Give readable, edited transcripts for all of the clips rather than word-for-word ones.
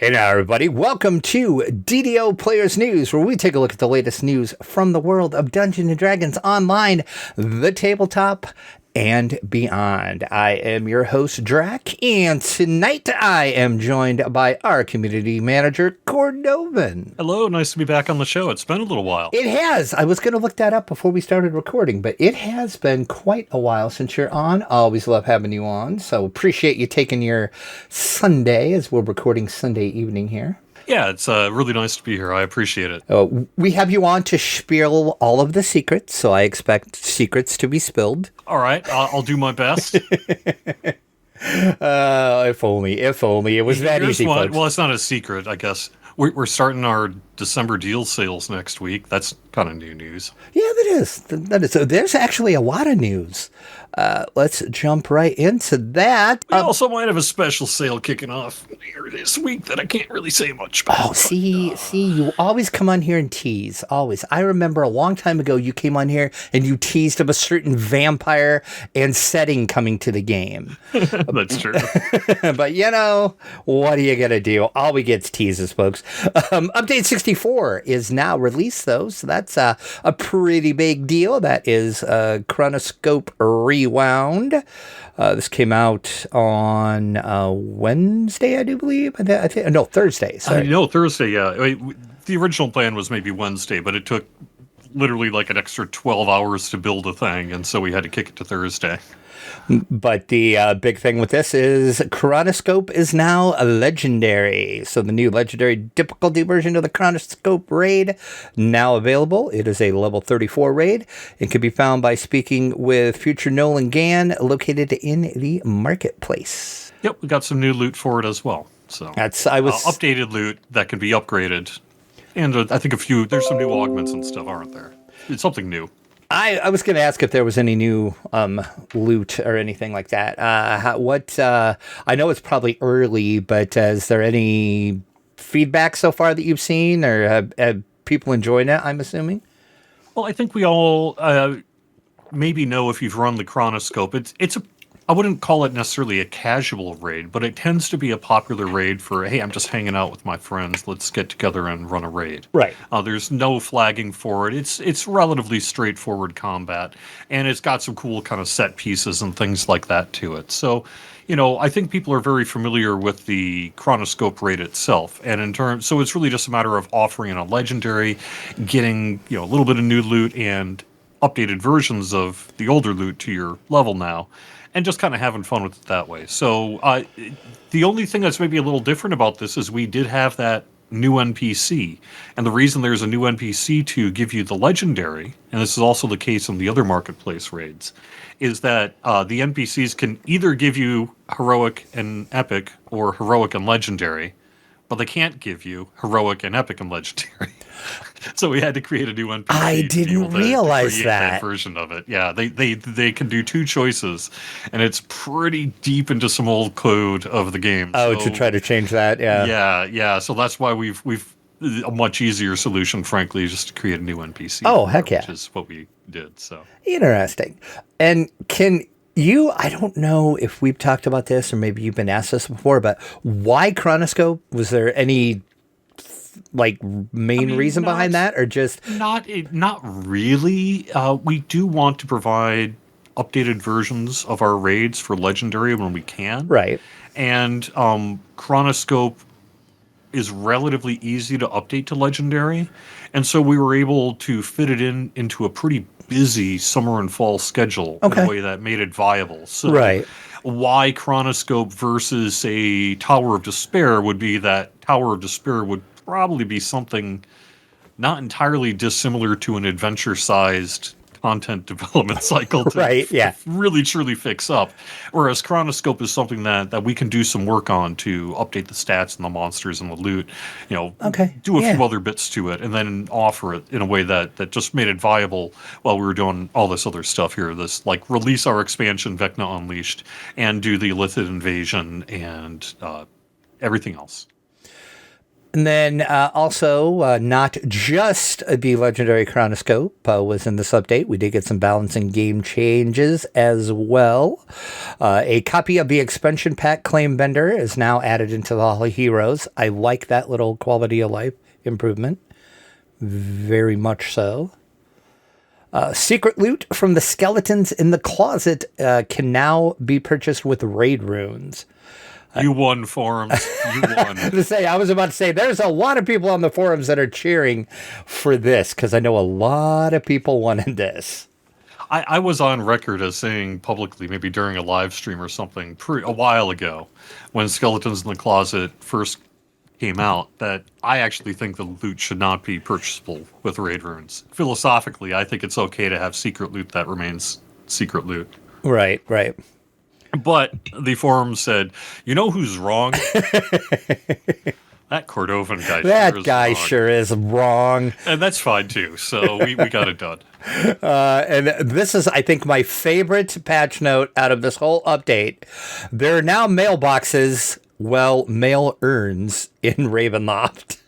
Hey now, everybody. Welcome to DDO Players News, where we take a look at the latest news from the world of Dungeons & Dragons Online, the tabletop, and beyond. I am your host, Drac, and tonight I am joined by our community manager, Cordovan. Hello, nice to be back on the show. It's been a little while. It has. I was going to look that up before we started recording, but it has been quite a while since you're on. Always love having you on, so appreciate you taking your Sunday, as we're recording Sunday evening here. Yeah, it's really nice to be here. I appreciate it. We have you on to spiel all of the secrets, so I expect secrets to be spilled. All right, I'll do my best. If only it was that easy, folks. Well, it's not a secret, I guess. We're starting our December deal sales next week. That's kind of new news. Yeah, that is. That is. So there's actually a lot of news. Let's jump right into that. We also might have a special sale kicking off here this week that I can't really say much about. Oh, see, you always come on here and tease. Always. I remember a long time ago you came on here and you teased of a certain vampire and setting coming to the game. That's true. But you know, what are you going to do? All we get's teases, folks. Update 64 is now released, though, so that's a pretty big deal. That is Chronoscope Rewound. This came out on Wednesday, I do believe. No, Thursday. Sorry. No, Thursday, yeah. The original plan was maybe Wednesday, but it took literally like an extra 12 hours to build a thing, and so we had to kick it to Thursday. But the big thing with this is Chronoscope is now a legendary. So the new legendary difficulty version of the Chronoscope raid now available. It is a level 34 raid. It can be found by speaking with future Nolan Gann, located in the marketplace. Yep, we got some new loot for it as well. So updated loot that can be upgraded. And I think there's some new augments and stuff, aren't there? It's something new. I was going to ask if there was any new loot or anything like that. I know it's probably early, but is there any feedback so far that you've seen, or have people enjoying it, I'm assuming? Well, I think we all maybe know if you've run the Chronoscope. I wouldn't call it necessarily a casual raid, but it tends to be a popular raid for, hey, I'm just hanging out with my friends. Let's get together and run a raid. Right. There's no flagging for it. It's relatively straightforward combat, and it's got some cool kind of set pieces and things like that to it. So, I think people are very familiar with the Chronoscope raid itself, and so it's really just a matter of offering in a legendary, getting a little bit of new loot and updated versions of the older loot to your level now. And just kind of having fun with it that way. So the only thing that's maybe a little different about this is we did have that new NPC. And the reason there's a new NPC to give you the legendary, and this is also the case in the other marketplace raids, is that the NPCs can either give you heroic and epic or heroic and legendary, but they can't give you heroic and epic and legendary. So we had to create a new NPC. I didn't realize that version of it. Yeah, they can do two choices, and it's pretty deep into some old code of the game. Oh, so, to try to change that, yeah. Yeah. So that's why we've a much easier solution, frankly, just to create a new NPC. Oh, heck yeah! Which is what we did. So interesting. And I don't know if we've talked about this, or maybe you've been asked this before, but why Chronoscope? Was there any main reason behind that, or just not really? We do want to provide updated versions of our raids for legendary when we can, right? And Chronoscope is relatively easy to update to legendary, and so we were able to fit it into a pretty busy summer and fall schedule in a way that made it viable. So right. Why Chronoscope versus, say, Tower of Despair would be that Tower of Despair would probably be something not entirely dissimilar to an adventure-sized content development cycle to really truly fix up. Whereas Chronoscope is something that we can do some work on to update the stats and the monsters and the loot, do a few other bits to it, and then offer it in a way that just made it viable while we were doing all this other stuff here. This, release our expansion, Vecna Unleashed, and do the Illithid Invasion and everything else. And then also, not just the legendary chronoscope was in this update. We did get some balancing game changes as well. A copy of the expansion pack Claim Bender is now added into the Hall of Heroes. I like that little quality of life improvement. Very much so. Secret loot from the skeletons in the closet can now be purchased with raid runes. You won, forums. You won. I was about to say, there's a lot of people on the forums that are cheering for this because I know a lot of people wanted this. I was on record as saying publicly, maybe during a live stream or something, a while ago, when Skeletons in the Closet first came out, that I actually think the loot should not be purchasable with raid runes. Philosophically, I think it's okay to have secret loot that remains secret loot. Right. But the forum said, you know who's wrong? That Cordovan guy. That guy sure is wrong. And that's fine too. So we got it done. And this is, I think, my favorite patch note out of this whole update. There are now mailboxes, mail urns in Ravenloft.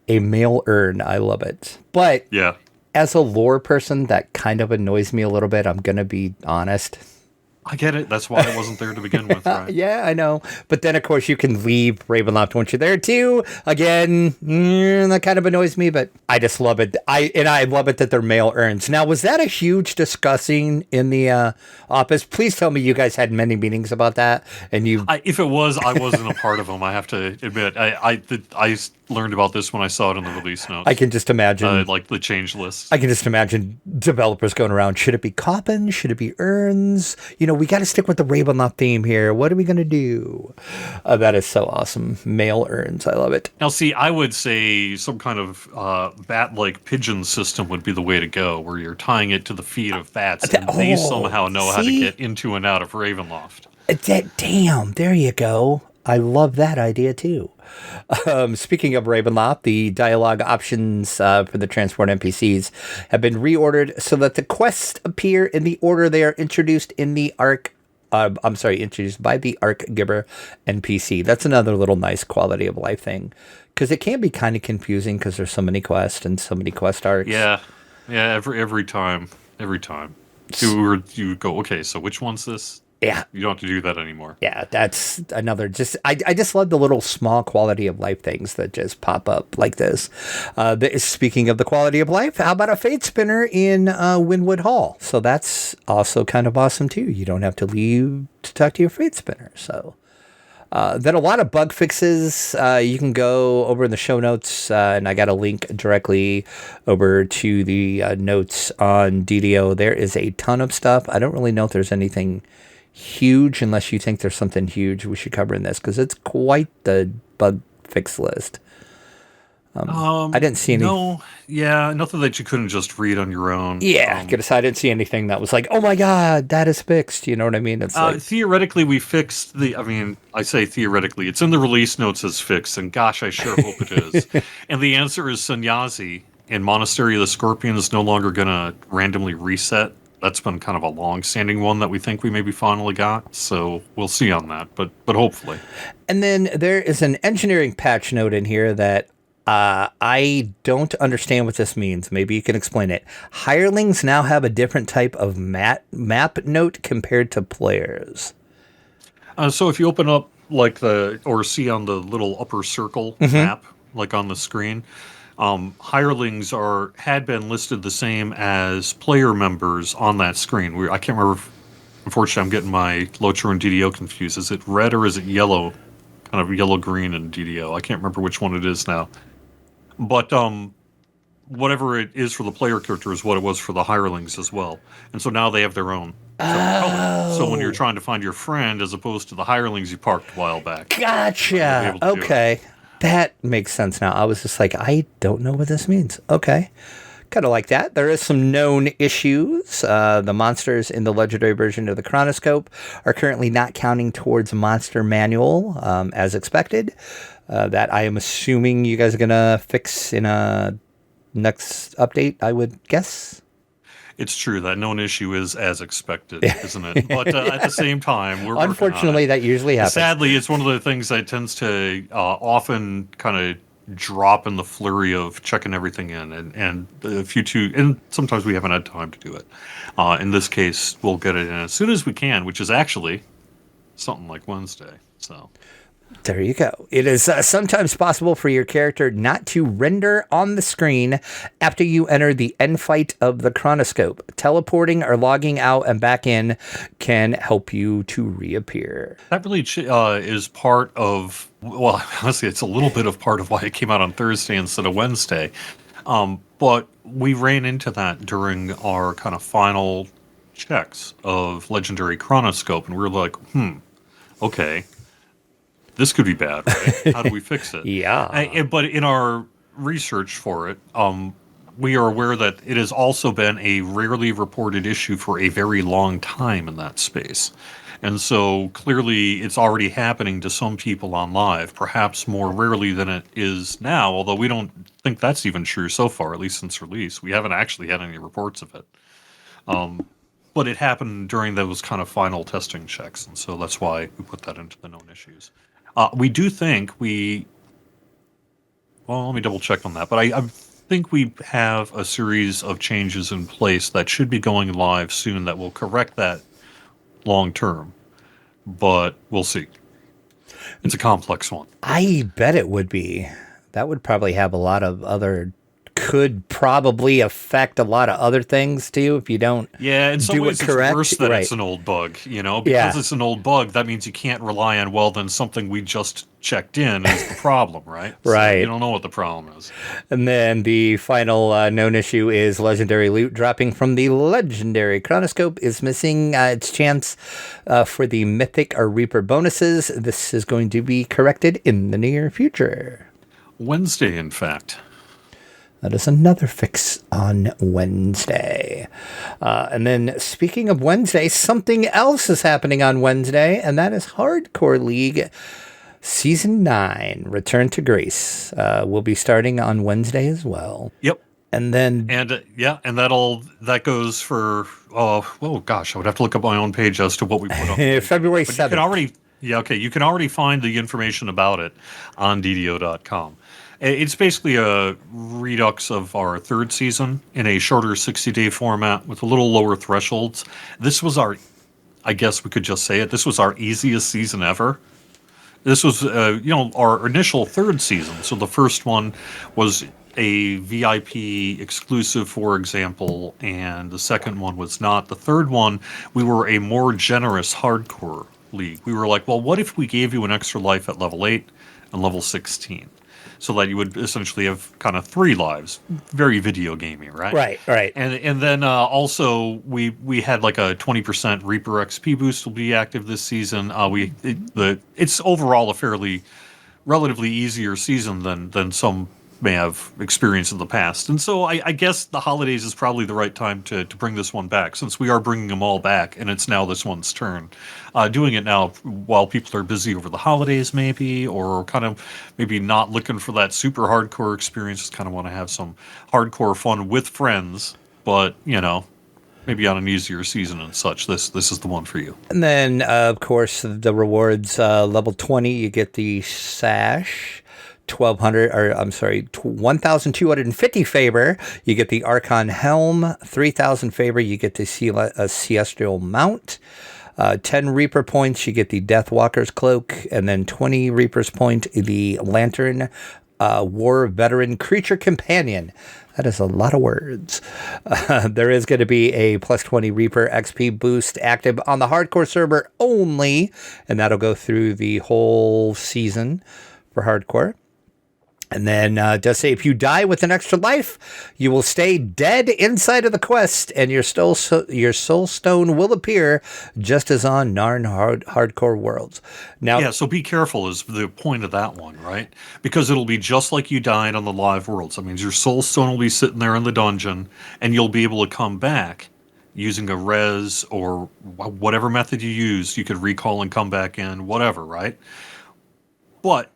A mail urn. I love it. But yeah, as a lore person, that kind of annoys me a little bit. I'm going to be honest. I get it. That's why I wasn't there to begin with, right? Yeah, I know. But then, of course, you can leave Ravenloft once you're there, too. Again, that kind of annoys me, but I just love it. I love it that they're mail urns. Now, was that a huge discussing in the office? Please tell me you guys had many meetings about that. And if it was, I wasn't a part of them, I have to admit. I learned about this when I saw it in the release notes. I can just imagine. Like the change list. I can just imagine developers going around. Should it be coffins? Should it be urns? We got to stick with the Ravenloft theme here. What are we going to do? That is so awesome. Mail urns. I love it. Now, see, I would say some kind of bat-like pigeon system would be the way to go, where you're tying it to the feet of bats, and they somehow know how to get into and out of Ravenloft. Damn, there you go. I love that idea, too. Speaking of Ravenloft, the dialogue options for the transport NPCs have been reordered so that the quests appear in the order they are introduced in the introduced by the Arc Giver NPC. That's another little nice quality of life thing, because it can be kind of confusing because there's so many quests and so many quest arcs. Yeah. Every time you go, okay, so which one's this? Yeah. You don't have to do that anymore. Yeah, that's another I just love the little small quality of life things that just pop up like this. Speaking of the quality of life, how about a fate spinner in Wynwood Hall? So that's also kind of awesome too. You don't have to leave to talk to your fate spinner. So then a lot of bug fixes. You can go over in the show notes, and I got a link directly over to the notes on DDO. There is a ton of stuff. I don't really know if there's anything huge, unless you think there's something huge we should cover in this, because it's quite the bug fix list. I didn't see any. No, yeah, nothing that you couldn't just read on your own. Yeah, because I didn't see anything that was like, oh my god, that is fixed. You know what I mean? It's like, theoretically, we fixed I say theoretically, it's in the release notes as fixed, and gosh, I sure hope it is. And the answer is Sanyazi in Monastery of the Scorpion is no longer going to randomly reset. That's been kind of a long-standing one that we think we maybe finally got, so we'll see on that, but hopefully. And then there is an engineering patch note in here that I don't understand what this means. Maybe you can explain it. Hirelings now have a different type of map note compared to players. So if you open up or see on the little upper circle map, like on the screen, hirelings had been listed the same as player members on that screen. I can't remember. Unfortunately, I'm getting my Locher and DDO confused. Is it red or is it yellow? Kind of yellow-green in DDO. I can't remember which one it is now. But whatever it is for the player character is what it was for the hirelings as well. And so now they have their own color. So when you're trying to find your friend, as opposed to the hirelings you parked a while back. Gotcha. Okay. That makes sense now. I was just like, I don't know what this means. Okay. Kind of like that. There is some known issues. The monsters in the legendary version of the Chronoscope are currently not counting towards Monster Manual as expected. That I am assuming you guys are going to fix in a next update, I would guess. It's true that known issue is as expected, isn't it? But at the same time, we're working on Unfortunately, it. that usually happens. Sadly, it's one of the things that tends to often kind of drop in the flurry of checking everything in, and if you two, and sometimes we haven't had time to do it. In this case, we'll get it in as soon as we can, which is actually something like Wednesday. So. There you go. It is sometimes possible for your character not to render on the screen after you enter the end fight of the chronoscope. Teleporting or logging out and back in can help you to reappear. That really is part of, well, honestly, it's a little bit of part of why it came out on Thursday instead of Wednesday. But we ran into that during our kind of final checks of Legendary Chronoscope, and we were like, okay, this could be bad, right? How do we fix it? Yeah. But in our research for it, we are aware that it has also been a rarely reported issue for a very long time in that space. And so clearly it's already happening to some people on live, perhaps more rarely than it is now, although we don't think that's even true so far, at least since release. We haven't actually had any reports of it. But it happened during those kind of final testing checks, and so that's why we put that into the known issues. We do think well, let me double check on that, but I think we have a series of changes in place that should be going live soon that will correct that long term, but we'll see. It's a complex one. I bet it would be. That would probably have a lot of other, could probably affect a lot of other things too if you don't in some do ways it correct. It's worse that Right. it's an old bug, because it's an old bug, that means you can't rely on, well, then something we just checked in is the problem, right? Right. So you don't know what the problem is. And then the final known issue is legendary loot dropping from the legendary chronoscope is missing its chance for the mythic or reaper bonuses. This is going to be corrected in the near future. Wednesday, in fact. That is another fix on Wednesday. And then speaking of Wednesday, something else is happening on Wednesday, and that is Hardcore League Season 9, Return to Grace. Will be starting on Wednesday as well. Yep. And then... And that goes for, oh gosh, I would have to look up my own page as to what we put on. February 7th. You can already find the information about it on DDO.com. It's basically a redux of our third season in a shorter 60-day format with a little lower thresholds. This was I guess we could just say it, this was our easiest season ever. This was, our initial third season. So the first one was a VIP exclusive, for example, and the second one was not. The third one, we were a more generous hardcore league. We were like, well, what if we gave you an extra life at level 8 and level 16? So that you would essentially have kind of 3 lives. Very video gamey, right? Right. And then also we had like a 20% Reaper XP boost will be active this season. It's overall a relatively easier season than some may have experienced in the past. And so I guess the holidays is probably the right time to bring this one back, since we are bringing them all back, and it's now this one's turn. Doing it now while people are busy over the holidays maybe, or kind of maybe not looking for that super hardcore experience, just kind of want to have some hardcore fun with friends, but, maybe on an easier season and such. This is the one for you. And then, of course, the rewards, level 20, you get the sash. 1,250 favor, you get the Archon Helm. 3,000 favor, you get the Celestial Mount. 10 Reaper points, you get the Deathwalker's Cloak. And then 20 Reaper's Point, the Lantern War Veteran Creature Companion. That is a lot of words. There is going to be a plus 20 Reaper XP boost active on the hardcore server only, and that'll go through the whole season for hardcore. And then does say if you die with an extra life, you will stay dead inside of the quest, and your soul stone will appear just as on Narn Hardcore Worlds. Now, yeah, so be careful is the point of that one, right? Because it'll be just like you died on the live worlds. That means your soul stone will be sitting there in the dungeon, and you'll be able to come back using a res or whatever method you use. You could recall and come back in, whatever, right? But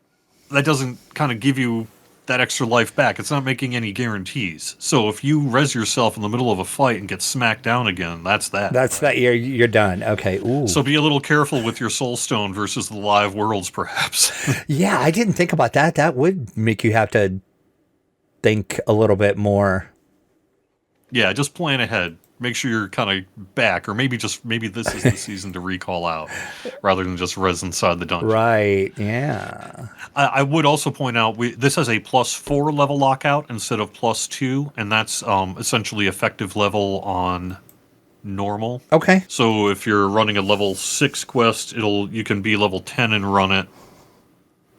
that doesn't kind of give you that extra life back. It's not making any guarantees. So if you res yourself in the middle of a fight and get smacked down again, that's that. That's right? that. You're done. Okay. Ooh. So be a little careful with your soul stone versus the live worlds, perhaps. Yeah, I didn't think about that. That would make you have to think a little bit more. Yeah, just plan ahead. Make sure you're kind of back, or maybe this is the season to recall out, rather than just res inside the dungeon. Right. Yeah. I would also point out this has a +4 level lockout instead of +2, and that's essentially effective level on normal. Okay. So if you're running a level 6 quest, you can be level 10 and run it,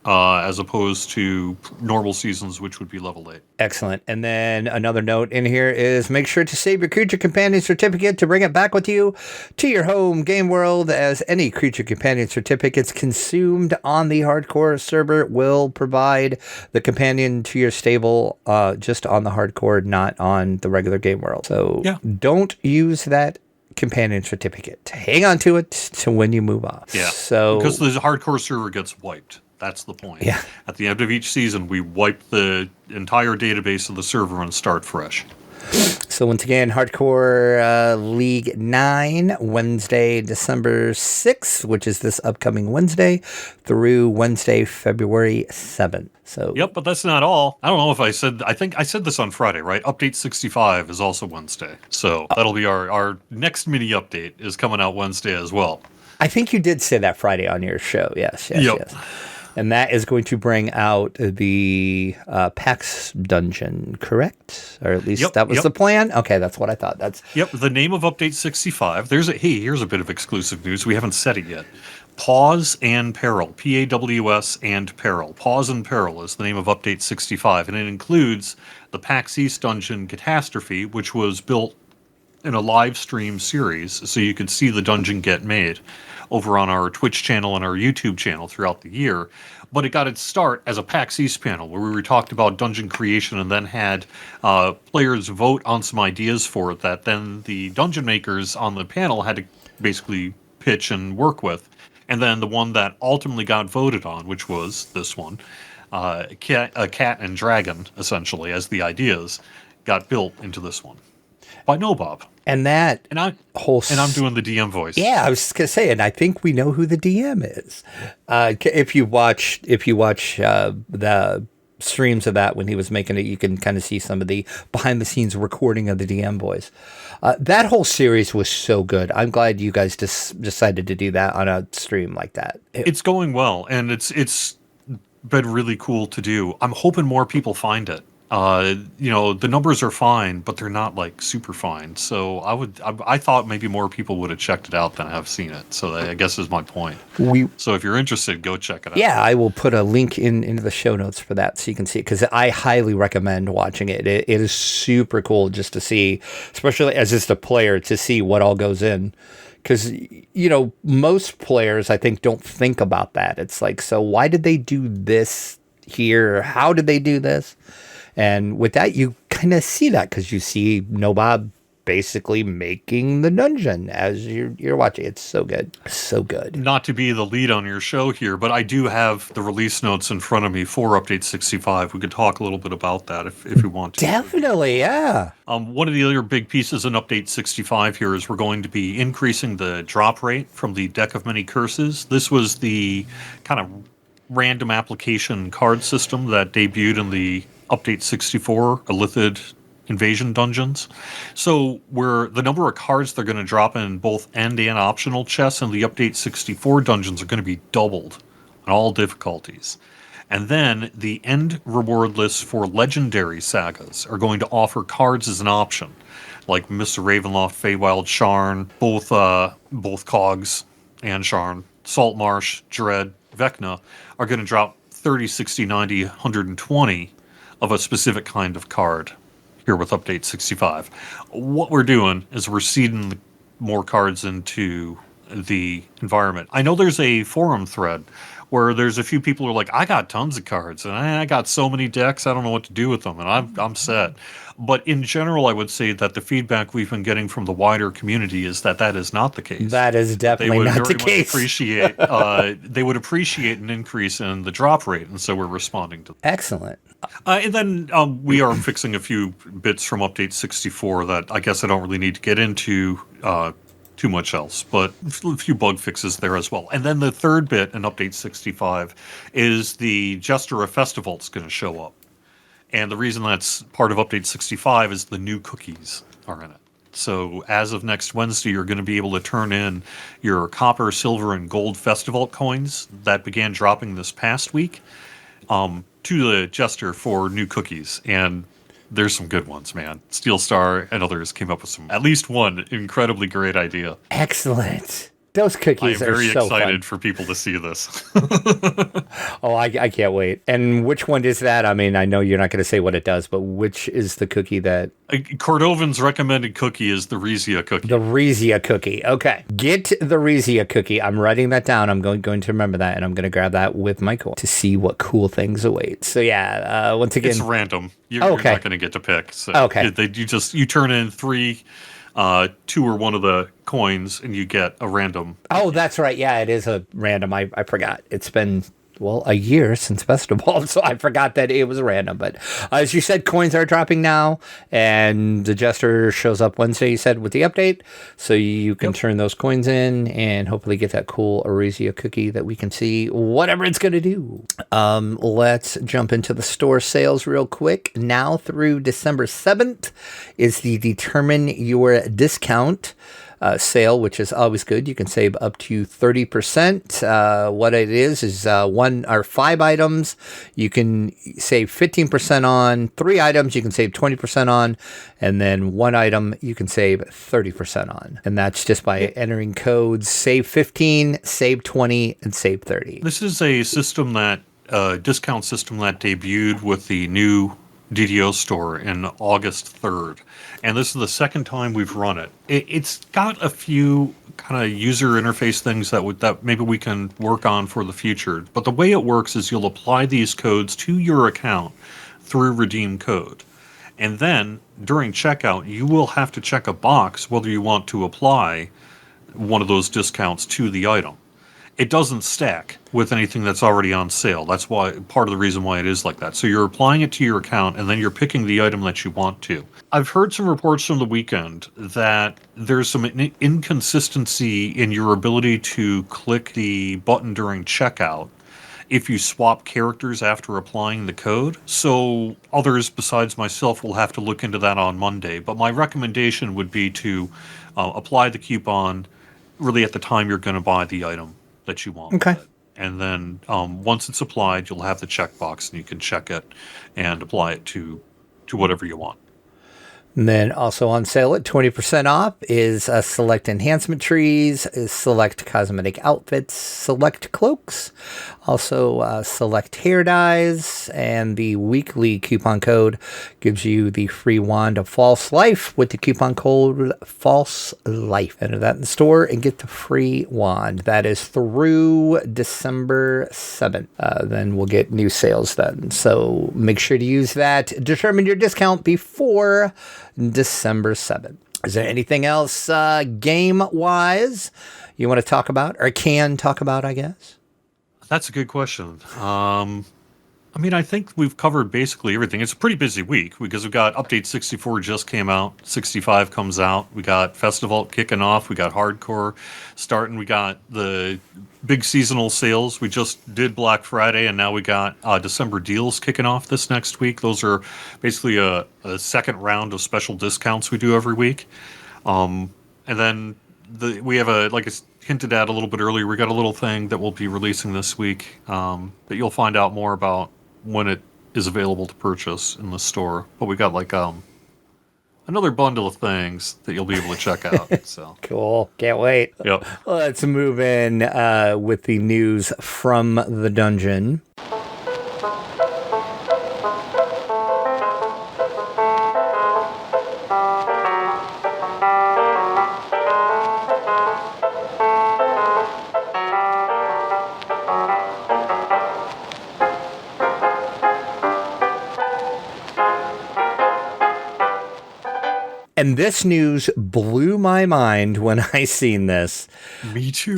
as opposed to normal seasons, which would be level 8. Excellent. And then another note in here is make sure to save your Creature Companion certificate to bring it back with you to your home game world, as any Creature Companion certificates consumed on the hardcore server will provide the companion to your stable just on the hardcore, not on the regular game world. So don't use that companion certificate. Hang on to it to when you move off. Yeah. So because the hardcore server gets wiped. That's the point. Yeah. At the end of each season, we wipe the entire database of the server and start fresh. So once again, Hardcore League 9, Wednesday, December 6th, which is this upcoming Wednesday, through Wednesday, February 7th. So Yep, but that's not all. I don't know if I think I said this on Friday, right? Update 65 is also Wednesday. So that'll be our next mini update is coming out Wednesday as well. I think you did say that Friday on your show. Yes. Yep. And that is going to bring out the PAX dungeon, correct? Or at least that was the plan? Okay, that's what I thought. Yep, the name of Update 65. Here's a bit of exclusive news. We haven't said it yet. Pause and Peril. PAWS and Peril. Pause and Peril is the name of Update 65, and it includes the PAX East dungeon Catastrophe, which was built in a live stream series, so you could see the dungeon get made over on our Twitch channel and our YouTube channel throughout the year. But it got its start as a PAX East panel where we talked about dungeon creation and then had players vote on some ideas for it that then the dungeon makers on the panel had to basically pitch and work with. And then the one that ultimately got voted on, which was this one, a cat and dragon, essentially, as the ideas, got built into this one by Nobob. And that and I'm doing the DM voice. Yeah, I was just gonna say, and I think we know who the DM is. If you watch the streams of that when he was making it, you can kind of see some of the behind the scenes recording of the DM voice. That whole series was so good. I'm glad you guys decided to do that on a stream like that. It's going well, and it's been really cool to do. I'm hoping more people find it. The numbers are fine, but they're not like super fine. So I thought maybe more people would have checked it out than have seen it. So I guess is my point. So if you're interested, go check it out. Yeah, I will put a link into the show notes for that so you can see it, because I highly recommend watching it. It is super cool just to see, especially as just a player, to see what all goes in. Because, most players, I think, don't think about that. It's like, so why did they do this here? How did they do this? And with that, you kind of see that because you see Nobob basically making the dungeon as you're watching. It's so good. So good. Not to be the lead on your show here, but I do have the release notes in front of me for Update 65. We could talk a little bit about that if we want to. Definitely, yeah. One of the other big pieces in Update 65 here is we're going to be increasing the drop rate from the Deck of Many Curses. This was the kind of random application card system that debuted in the Update 64 Illithid invasion dungeons. So where the number of cards they're going to drop in both end and optional chests in the Update 64 dungeons are going to be doubled on all difficulties. And then the end reward lists for legendary sagas are going to offer cards as an option, like Mr. Ravenloft, Feywild, Sharn, both Cogs and Sharn, Saltmarsh, Dread, Vecna are going to drop 30, 60, 90, 120 of a specific kind of card here with Update 65. What we're doing is we're seeding more cards into the environment. I know there's a forum thread where there's a few people who are like, I got tons of cards and I got so many decks, I don't know what to do with them, and I'm set. But in general, I would say that the feedback we've been getting from the wider community is that that is not the case. That is definitely not the case. They would appreciate an increase in the drop rate, and so we're responding to that. Excellent. And then we are fixing a few bits from Update 64 that I guess I don't really need to get into too much else, but a few bug fixes there as well. And then the third bit in Update 65 is the Jester of Festival's going to show up. And the reason that's part of Update 65 is the new cookies are in it. So as of next Wednesday, you're going to be able to turn in your copper, silver, and gold Festival coins that began dropping this past week to the Jester for new cookies. And there's some good ones, man. Steel Star and others came up with at least one incredibly great idea. Excellent. Those cookies are so fun. I'm very excited for people to see this. Oh, I can't wait. And which one is that? I mean, I know you're not going to say what it does, but which is the cookie that... Cordovan's recommended cookie is the Rezia cookie. The Rezia cookie. Okay. Get the Rezia cookie. I'm writing that down. I'm going to remember that, and I'm going to grab that with my coin to see what cool things await. So, yeah, once again... It's random. You're not going to get to pick. So okay. You turn in 3... 2 or 1 of the coins, and you get a random. Oh, that's right. Yeah, it is a random. I forgot. It's been, a year since Festival, so I forgot that it was random. But as you said, coins are dropping now, and the Jester shows up Wednesday, you said, with the update. So you can turn those coins in and hopefully get that cool Arisia cookie that we can see whatever it's going to do. Let's jump into the store sales real quick. Now through December 7th is the Determine Your Discount sale, which is always good. You can save up to 30%. What it is 1 or 5 items you can save 15% on, 3 items you can save 20% on, and then 1 item you can save 30% on. And that's just by entering codes save 15, save 20, and save 30. This is a system that discount system that debuted with the new DDO store in August 3rd. And this is the second time we've run it. It's got a few kind of user interface things that maybe we can work on for the future. But the way it works is you'll apply these codes to your account through Redeem Code. And then during checkout, you will have to check a box whether you want to apply one of those discounts to the item. It doesn't stack with anything that's already on sale. That's why part of the reason why it is like that. So you're applying it to your account, and then you're picking the item that you want to. I've heard some reports from the weekend that there's some inconsistency in your ability to click the button during checkout if you swap characters after applying the code. So others besides myself will have to look into that on Monday. But my recommendation would be to apply the coupon really at the time you're going to buy the item that you want. Okay. And then once it's applied, you'll have the checkbox, and you can check it and apply it to whatever you want. And then also on sale at 20% off is select enhancement trees, select cosmetic outfits, select cloaks, also select hair dyes, and the weekly coupon code gives you the free wand of False Life with the coupon code False Life. Enter that in the store and get the free wand. That is through December 7th. Then we'll get new sales then. So make sure to use that. Determine your discount before December 7th. Is there anything else game-wise you want to talk about, or can talk about, I guess? That's a good question. I mean, I think we've covered basically everything. It's a pretty busy week because we've got Update 64 just came out, 65 comes out, we got Festival kicking off, we got Hardcore starting, we got the big seasonal sales. We just did Black Friday, and now we got December deals kicking off this next week. Those are basically a second round of special discounts we do every week. And then we have like I hinted at a little bit earlier, we got a little thing that we'll be releasing this week that you'll find out more about when it is available to purchase in the store. But we got like another bundle of things that you'll be able to check out. So cool. Can't wait. Yep. Let's move in with the news from the dungeon. And this news blew my mind when I seen this. Me too.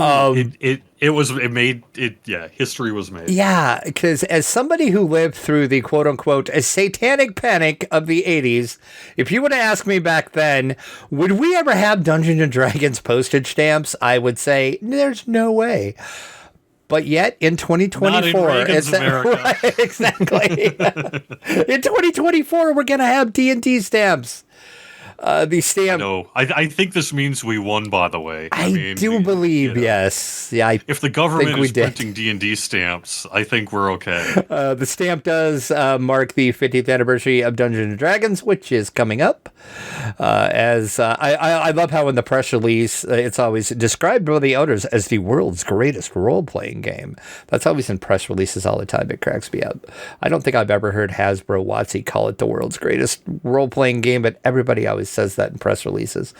History was made. Yeah, because as somebody who lived through the quote unquote a satanic panic of the 80s, if you would have asked me back then, would we ever have Dungeons and Dragons postage stamps? I would say there's no way. But yet in 2024, Not in Reagan's America. Right, exactly. In 2024, we're going to have D&D stamps. The stamp. No, I think this means we won. By the way, I do believe yes. Yeah, if the government is printing D&D stamps, I think we're okay. The stamp does mark the 50th anniversary of Dungeons and Dragons, which is coming up. I love how in the press release it's always described by the owners as the world's greatest role-playing game. That's always in press releases all the time. It cracks me up. I don't think I've ever heard Hasbro WotC call it the world's greatest role-playing game, but everybody always says that in press releases.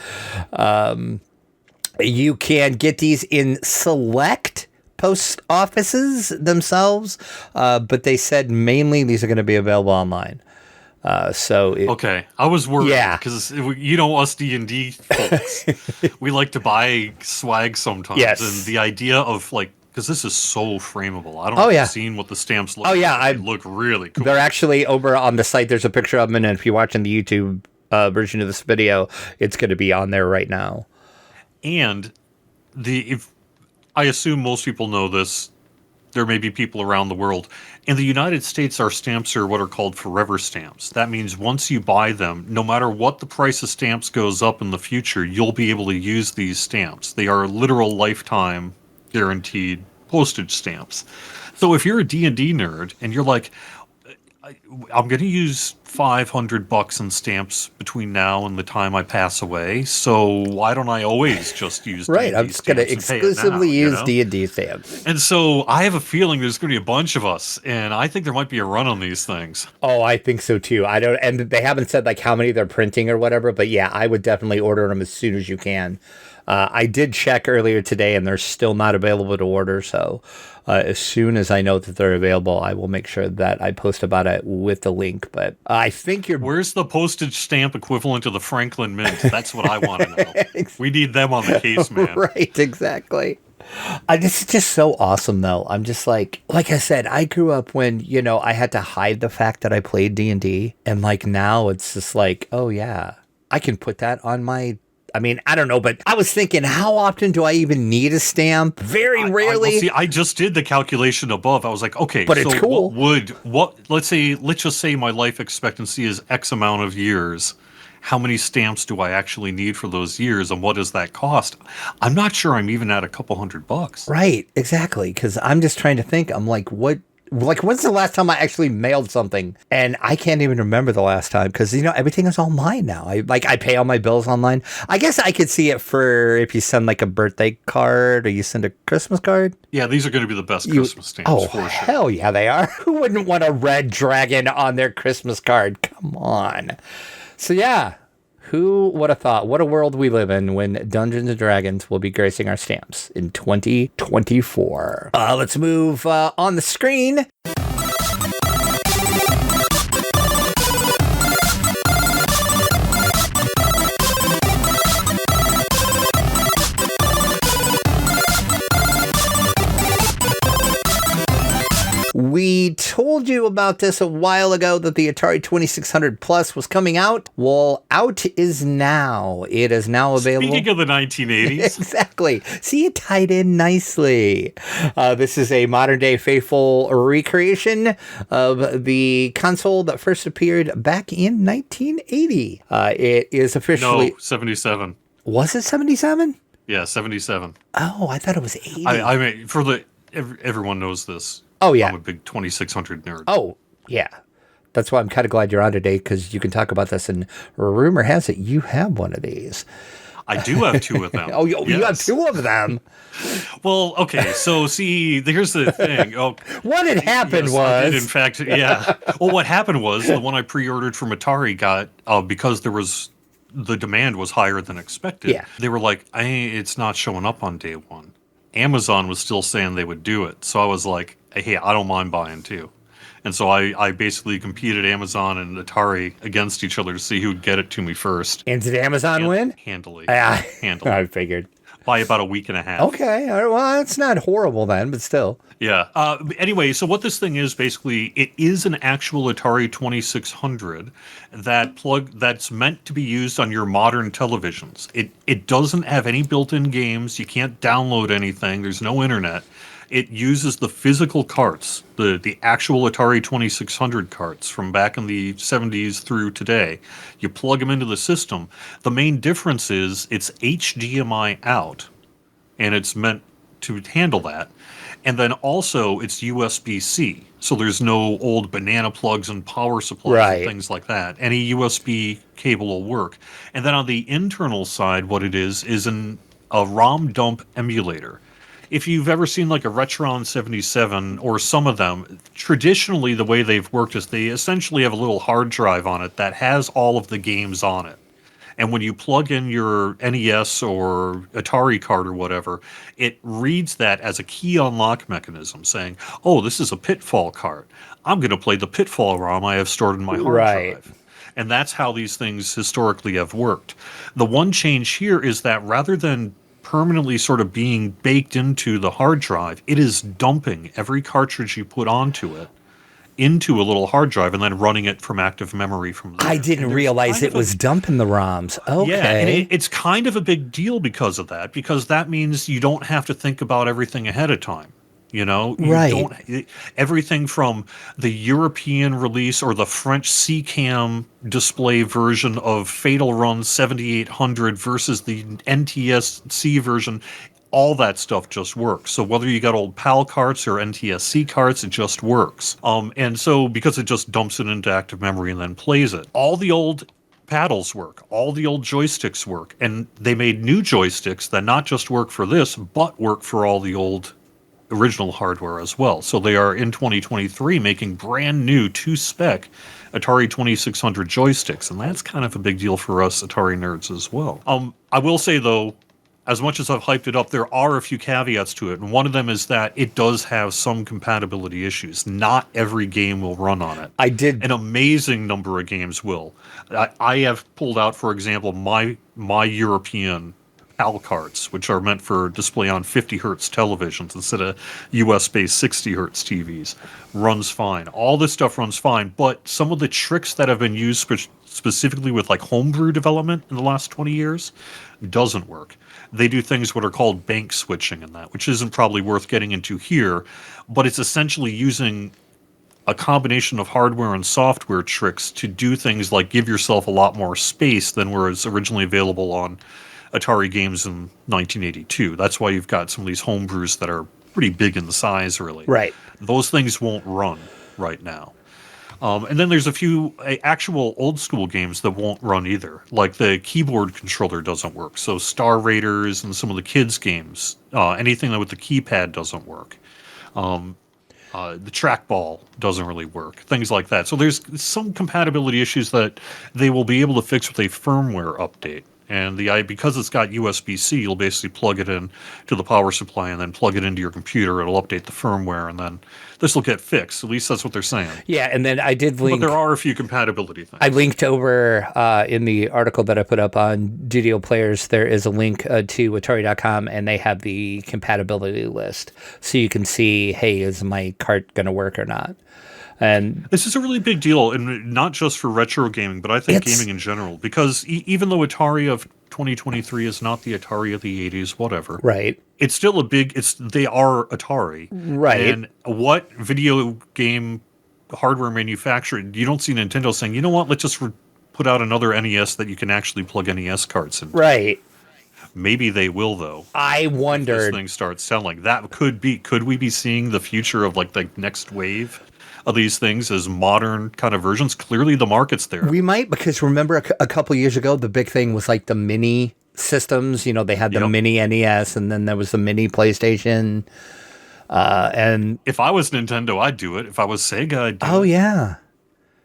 You can get these in select post offices themselves, but they said mainly these are going to be available online. Okay, I was worried because us D&D folks, we like to buy swag sometimes, and the idea of because this is so frameable. I don't know if you've seen what the stamps look like. They look really cool. They're actually over on the site. There's a picture of them, and if you're watching the YouTube version of this video, it's going to be on there right now. And I assume most people know this, there may be people around the world. In the United States, our stamps are what are called forever stamps. That means once you buy them, no matter what the price of stamps goes up in the future, you'll be able to use these stamps. They are literal lifetime guaranteed postage stamps. So if you're a D&D nerd and you're like, I'm going to use $500 in stamps between now and the time I pass away, so why don't I always just use right, D&D I'm just going to exclusively use D&D stamps. And so I have a feeling there's going to be a bunch of us, and I think there might be a run on these things. Oh, I think so too. And they haven't said how many they're printing or whatever, but yeah, I would definitely order them as soon as you can. I did check earlier today, and they're still not available to order. So as soon as I know that they're available, I will make sure that I post about it with the link. But I think Where's the postage stamp equivalent to the Franklin Mint? That's what I want to know. We need them on the case, man. Right, exactly. This is just so awesome, though. I'm just like I said, I grew up when, I had to hide the fact that I played D&D. And now it's just oh, yeah, I can put that on my... I don't know, but I was thinking, how often do I even need a stamp? Very rarely. I just did the calculation above. I was like, okay, but it's cool. Let's just say my life expectancy is X amount of years. How many stamps do I actually need for those years, and what does that cost? I'm not sure I'm even at a couple $100. Right, exactly, because I'm just trying to think. I'm like, what? When's the last time I actually mailed something? And I can't even remember the last time because, everything is online now. I pay all my bills online. I guess I could see it for if you send a birthday card or you send a Christmas card. Yeah, these are going to be the best Christmas stamps for sure. Hell yeah, they are. Who wouldn't want a red dragon on their Christmas card? Come on. So yeah. Who would have thought? What a world we live in when Dungeons and Dragons will be gracing our stamps in 2024. Let's move on the screen. We told you about this a while ago that the Atari 2600 Plus was coming out. Well, out is now. It is now available. Speaking of the 1980s. Exactly. See, it tied in nicely. This is a modern-day faithful recreation of the console that first appeared back in 1980. It is officially... No, 77. Was it 77? Yeah, 77. Oh, I thought it was 80. I mean, everyone knows this. Oh, yeah. I'm a big 2600 nerd. Oh, yeah. That's why I'm kind of glad you're on today, because you can talk about this. And rumor has it you have one of these. I do have two of them. You have two of them? Well, okay. So, see, here's the thing. What had happened was... in fact, yeah. Well, what happened was the one I pre-ordered from Atari got, because the demand was higher than expected. Yeah. They were like, it's not showing up on day one. Amazon was still saying they would do it. So I was like, hey, I don't mind buying two. And so I basically competed Amazon and Atari against each other to see who would get it to me first. And did Amazon win? Handily. Yeah, Handily. I figured. By about a week and a half. Okay, all right, well, it's not horrible then, but still. Yeah. Anyway, so what this thing is basically, it is an actual Atari 2600 that's meant to be used on your modern televisions. It doesn't have any built-in games. You can't download anything. There's no internet. It uses the physical carts, the actual Atari 2600 carts from back in the 70s through today. You plug them into the system. The main difference is it's HDMI out, and it's meant to handle that. And then also it's USB-C, so there's no old banana plugs and power supplies and things like that. Any USB cable will work. And then on the internal side, what it is a ROM dump emulator. If you've ever seen like a Retron 77 or some of them, traditionally the way they've worked is they essentially have a little hard drive on it that has all of the games on it. And when you plug in your NES or Atari card or whatever, it reads that as a key unlock mechanism saying, oh, this is a Pitfall card. I'm going to play the Pitfall ROM I have stored in my hard drive. And that's how these things historically have worked. The one change here is that rather than permanently sort of being baked into the hard drive, it is dumping every cartridge you put onto it into a little hard drive and then running it from active memory from there. I didn't realize it was dumping the ROMs. Okay. Yeah, and it's kind of a big deal because of that, because that means you don't have to think about everything ahead of time. You know, everything from the European release or the French CCAM display version of Fatal Run 7800 versus the NTSC version, all that stuff just works. So whether you got old PAL carts or NTSC carts, it just works. And so because it just dumps it into active memory and then plays it, all the old paddles work, all the old joysticks work, and they made new joysticks that not just work for this, but work for all the old original hardware as well. So they are in 2023 making brand new 2-spec Atari 2600 joysticks, and that's kind of a big deal for us Atari nerds as well. I will say though, as much as I've hyped it up, there are a few caveats to it, and one of them is that it does have some compatibility issues. Not every game will run on it. An amazing number of games will. I have pulled out, for example, my European PAL carts, which are meant for display on 50 hertz televisions instead of US-based 60 hertz TVs, runs fine. All this stuff runs fine, but some of the tricks that have been used specifically with like homebrew development in the last 20 years doesn't work. They do things what are called bank switching and that, which isn't probably worth getting into here, but it's essentially using a combination of hardware and software tricks to do things like give yourself a lot more space than was originally available on Atari games in 1982. That's why you've got some of these homebrews that are pretty big in size, really. Right. Those things won't run right now. And then there's a few actual old school games that won't run either. Like the keyboard controller doesn't work. So Star Raiders and some of the kids games, anything that with the keypad doesn't work. The trackball doesn't really work. Things like that. So there's some compatibility issues that they will be able to fix with a firmware update. And because it's got USB-C, you'll basically plug it in to the power supply and then plug it into your computer. It'll update the firmware, and then this will get fixed. At least that's what they're saying. Yeah, and then I did link... But there are a few compatibility things. I linked over in the article that I put up on DDO Players, there is a link to Atari.com, and they have the compatibility list. So you can see, hey, is my cart going to work or not? And this is a really big deal, and not just for retro gaming, but I think gaming in general. Because even though Atari of 2023 is not the Atari of the 80s, whatever, right? It's still they are Atari, right? And what video game hardware manufacturer? You don't see Nintendo saying, you know what? Let's just put out another NES that you can actually plug NES carts in. Right. Maybe they will, though. I wondered. If this thing starts selling, that could we be seeing the future of like the next wave of these things as modern kind of versions? Clearly the market's there. We might, because remember a couple years ago, the big thing was like the mini systems. You know, they had the mini NES, and then there was the mini PlayStation. And if I was Nintendo, I'd do it. If I was Sega, I'd do it. Oh, yeah.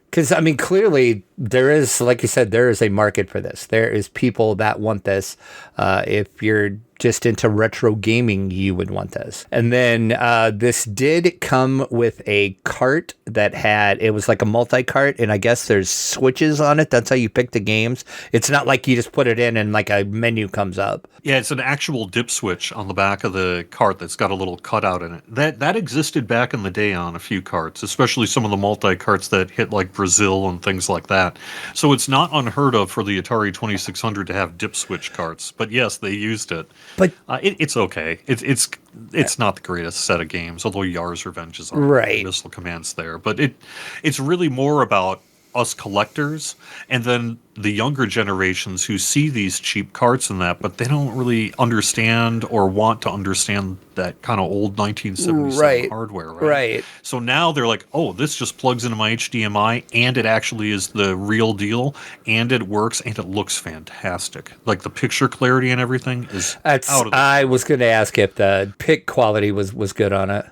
Because, I mean, clearly there is, like you said, there is a market for this. There is people that want this. If you're just into retro gaming, you would want this. And then this did come with a cart that it was like a multi-cart, and I guess there's switches on it. That's how you pick the games. It's not like you just put it in and like a menu comes up. Yeah, it's an actual dip switch on the back of the cart that's got a little cutout in it. That existed back in the day on a few carts, especially some of the multi-carts that hit like Brazil and things like that. So it's not unheard of for the Atari 2600 to have dip switch carts. But yes, they used it. But it's okay. It's not the greatest set of games, although Yar's Revenge is on right. Missile Command's there. But it's really more about us collectors and then the younger generations who see these cheap carts and that, but they don't really understand or want to understand that kind of old 1977 hardware, right? So now they're like, oh, this just plugs into my HDMI and it actually is the real deal and it works and it looks fantastic. Like the picture clarity and everything is out of the I was going to ask if the pic quality was good on it.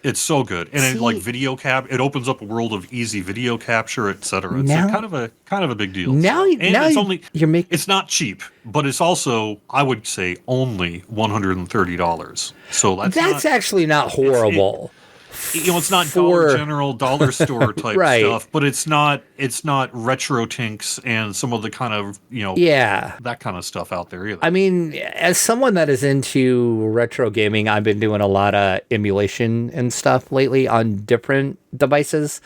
It's so good, and it like it opens up a world of easy video capture, etc. It's kind of a big deal. It's not cheap, but it's also, I would say, only $130. So that's actually not horrible. It's not Dollar General, dollar store type stuff, but it's not retro tinks and some of the kind of, that kind of stuff out there either. I mean, as someone that is into retro gaming, I've been doing a lot of emulation and stuff lately on different devices.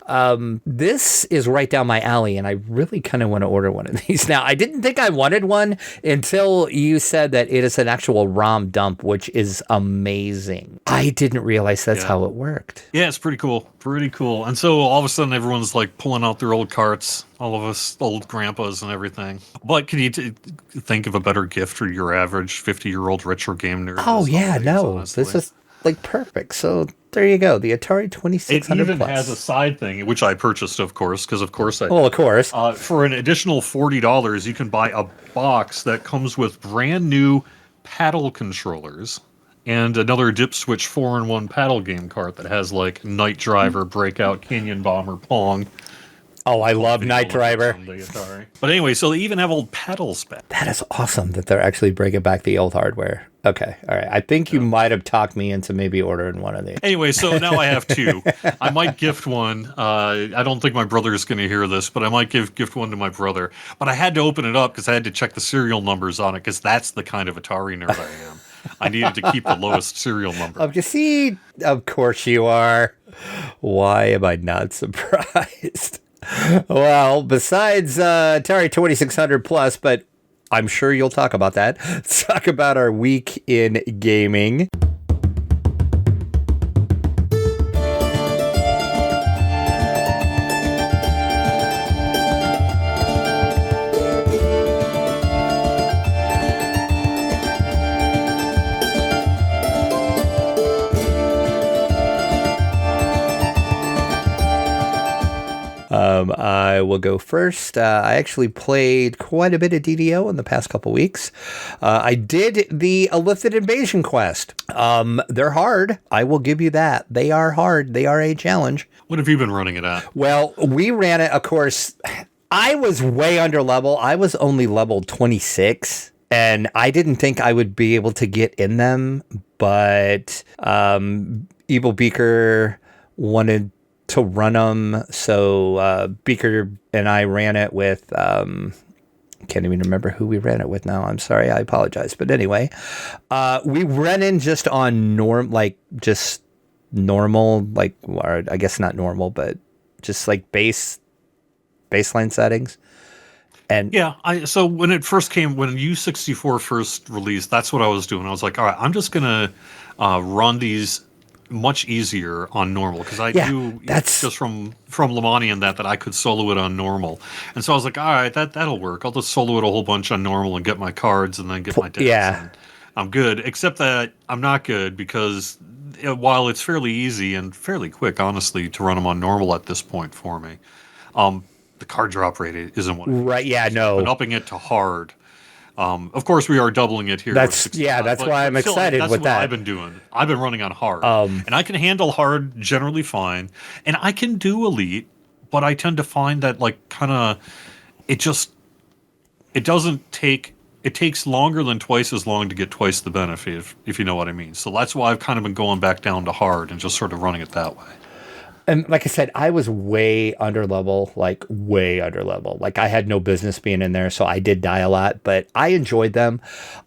This is right down my alley, and I really kind of want to order one of these. Now, I didn't think I wanted one until you said that it is an actual ROM dump, which is amazing. I didn't realize that's how it worked. Yeah, it's pretty cool. Pretty cool. And so all of a sudden everyone's like pulling out their old carts, all of us old grandpas and everything. But can you think of a better gift for your average 50-year-old retro game nerd? Oh, yeah, no. This is like perfect. So there you go. The Atari 2600 It even has a side thing, which I purchased, of course, because of course I did. Well, of course. For an additional $40, you can buy a box that comes with brand new paddle controllers and another dip switch 4-in-1 paddle game cart that has like Night Driver, Breakout, Canyon Bomber, Pong. Oh, I love Night Driver. But anyway, so they even have old paddles back. That is awesome that they're actually bringing back the old hardware. Okay, all right. I think you might have talked me into maybe ordering one of these. Anyway, so now I have two. I might gift one. I don't think my brother is going to hear this, but I might gift one to my brother. But I had to open it up because I had to check the serial numbers on it because that's the kind of Atari nerd I am. I needed to keep the lowest serial number. You see, of course you are. Why am I not surprised? Well, besides Atari 2600 Plus, but I'm sure you'll talk about that. Let's talk about our week in gaming. I will go first. I actually played quite a bit of DDO in the past couple weeks. I did the Illithid Invasion quest. They're hard. I will give you that. They are hard. They are a challenge. What have you been running it at? Well, we ran it, of course. I was way under level. I was only level 26, and I didn't think I would be able to get in them, but Evil Beaker wanted to run them, so Beaker and I ran it with can't even remember who we ran it with now. I'm sorry, I apologize. But anyway, we ran in just on normal, or I guess not normal, but just like baseline settings. And yeah, so when it first came, when U64 first released, that's what I was doing. I was like, all right, I'm just gonna run these much easier on normal because that's just from Lamani and that I could solo it on normal, and so I was like, all right, that'll work. I'll just solo it a whole bunch on normal and get my cards and then get my decks. And I'm good, except that I'm not good because while it's fairly easy and fairly quick, honestly, to run them on normal at this point for me, the card drop rate isn't what. Right? Yeah, no. But upping it to hard. Of course, we are doubling it here. That's why I'm excited with that. That's what I've been doing. I've been running on hard, and I can handle hard generally fine, and I can do elite, but I tend to find that like kind of it just it doesn't take it takes longer than twice as long to get twice the benefit, if you know what I mean. So that's why I've kind of been going back down to hard and just sort of running it that way. And like I said, I was way under level, like way under level. Like I had no business being in there, so I did die a lot, but I enjoyed them.